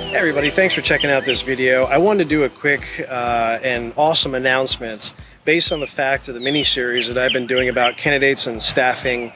Hey everybody, thanks for checking out this video. I wanted to do a quick and awesome announcement based on the fact of the mini-series that I've been doing about candidates and staffing,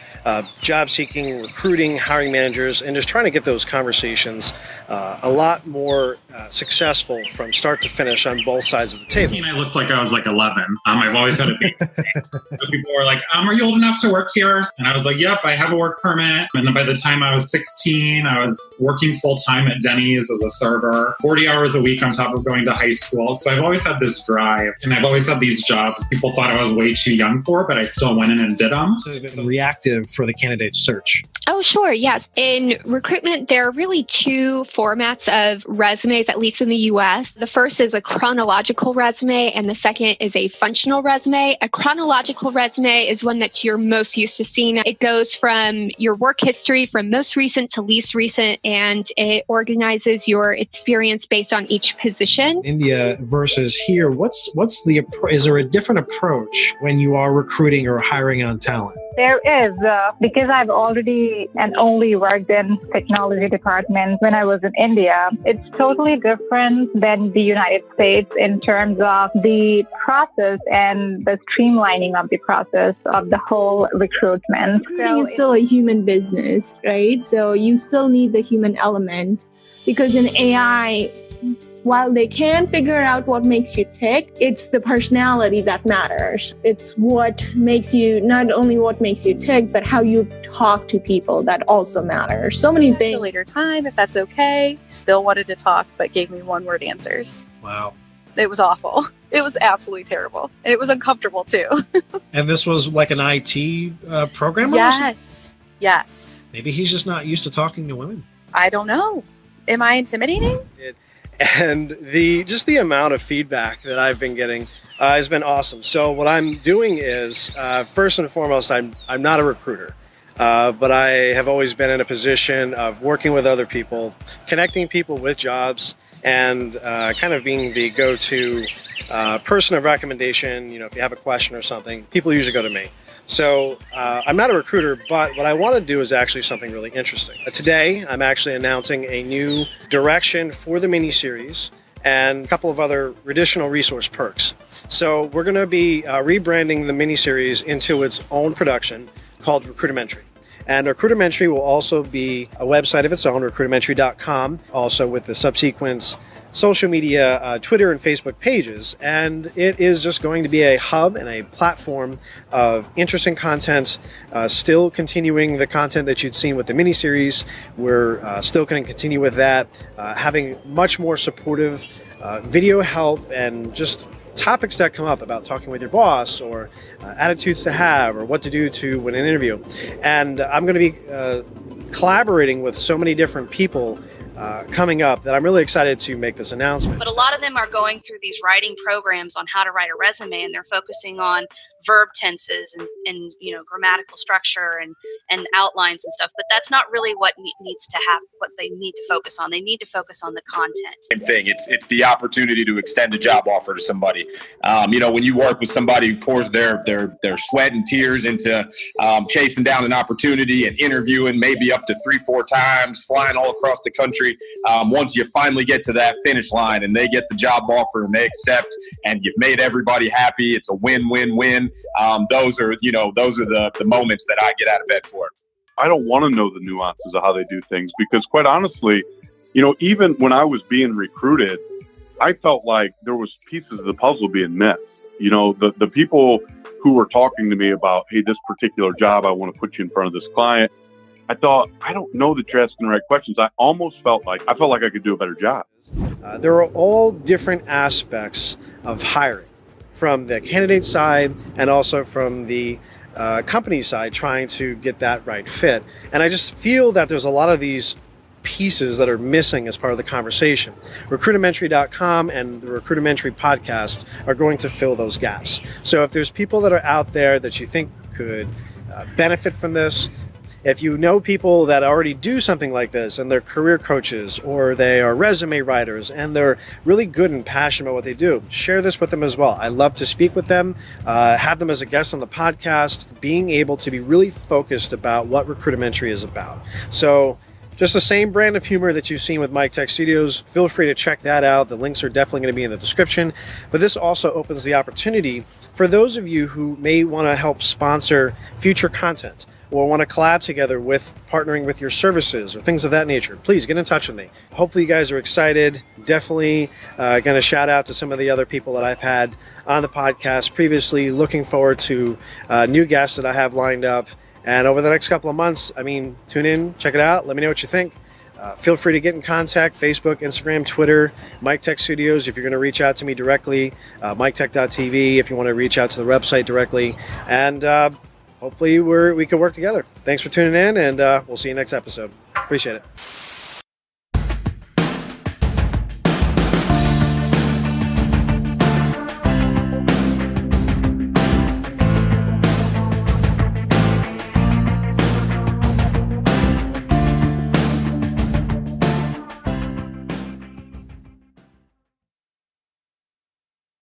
job seeking, recruiting, hiring managers, and just trying to get those conversations a lot more successful from start to finish on both sides of the table. I looked like I was like 11. I've always had a big so people were like, are you old enough to work here? And I was like, yep, I have a work permit. And then by the time I was 16, I was working full time at Denny's as a server, 40 hours a week on top of going to high school. So I've always had this drive, and I've always had these jobs people thought I was way too young for, but I still went in and did them. So it's been reactive for the candidate search. Oh, sure. Yes. In recruitment, there are really two formats of resumes, at least in the US. The first is a chronological resume, and the second is a functional resume. A chronological resume is one that you're most used to seeing. It goes from your work history from most recent to least recent, and it organizes your experience based on each position. India versus here, is there a different approach when you are recruiting or hiring on talent? There is, because I've already and only worked in technology departments when I was in India. It's totally different than the United States in terms of the process and the streamlining of the process of the whole recruitment. Recruiting is still a human business, right? So you still need the human element, because in AI, while they can figure out what makes you tick, it's the personality that matters. It's what makes you, not only what makes you tick, but how you talk to people that also matters. So many things. At a later time, if that's okay. Still wanted to talk, but gave me one-word answers. Wow. It was awful. It was absolutely terrible. And it was uncomfortable too. And this was like an IT programmer? Yes. Yes. Maybe he's just not used to talking to women. I don't know. Am I intimidating? And the amount of feedback that I've been getting has been awesome. So what I'm doing is, first and foremost, I'm not a recruiter, but I have always been in a position of working with other people, connecting people with jobs, and kind of being the go-to person of recommendation. You know, if you have a question or something, people usually go to me. So I'm not a recruiter, but what I want to do is actually something really interesting. Today, I'm actually announcing a new direction for the mini-series and a couple of other additional resource perks. So we're going to be rebranding the mini-series into its own production called Recruitimentary. And Recruitimentary will also be a website of its own, recruitimentary.com, also with the subsequent social media, Twitter and Facebook pages. And it is just going to be a hub and a platform of interesting content, still continuing the content that you'd seen with the miniseries. We're still going to continue with that, having much more supportive video help and just topics that come up about talking with your boss or attitudes to have or what to do to win an interview. And I'm going to be collaborating with so many different people coming up that I'm really excited to make this announcement. But a lot of them are going through these writing programs on how to write a resume, and they're focusing on verb tenses and you know, grammatical structure and outlines and stuff. But that's not really what needs to happen, what they need to focus on. They need to focus on the content. Same thing. It's the opportunity to extend a job offer to somebody. You know, when you work with somebody who pours their sweat and tears into chasing down an opportunity and interviewing maybe up to 3-4 times, flying all across the country, once you finally get to that finish line and they get the job offer and they accept and you've made everybody happy, it's a win-win-win. Those are the moments that I get out of bed for. I don't want to know the nuances of how they do things, because quite honestly, you know, even when I was being recruited, I felt like there was pieces of the puzzle being missed. You know, the people who were talking to me about, hey, this particular job, I want to put you in front of this client. I thought, I don't know that you're asking the right questions. I felt like I could do a better job. There are all different aspects of hiring, from the candidate side and also from the company side, trying to get that right fit. And I just feel that there's a lot of these pieces that are missing as part of the conversation. Recruitimentary.com and the Recruitimentary podcast are going to fill those gaps. So if there's people that are out there that you think could benefit from this, if you know people that already do something like this and they're career coaches or they are resume writers and they're really good and passionate about what they do, share this with them as well. I love to speak with them, have them as a guest on the podcast, being able to be really focused about what Recruitimentary is about. So Just the same brand of humor that you've seen with MidKnight Studios. Feel free to check that out. The links are definitely going to be in the description. But this also opens the opportunity for those of you who may want to help sponsor future content or want to collab together with partnering with your services or things of that nature. Please get in touch with me. Hopefully you guys are excited. Definitely going to shout out to some of the other people that I've had on the podcast previously. Looking forward to new guests that I have lined up. And over the next couple of months, tune in, check it out. Let me know what you think. Feel free to get in contact, Facebook, Instagram, Twitter, MidKnight Studios. If you're going to reach out to me directly, MidKnight.tv if you want to reach out to the website directly. And hopefully we can work together. Thanks for tuning in, and we'll see you next episode. Appreciate it.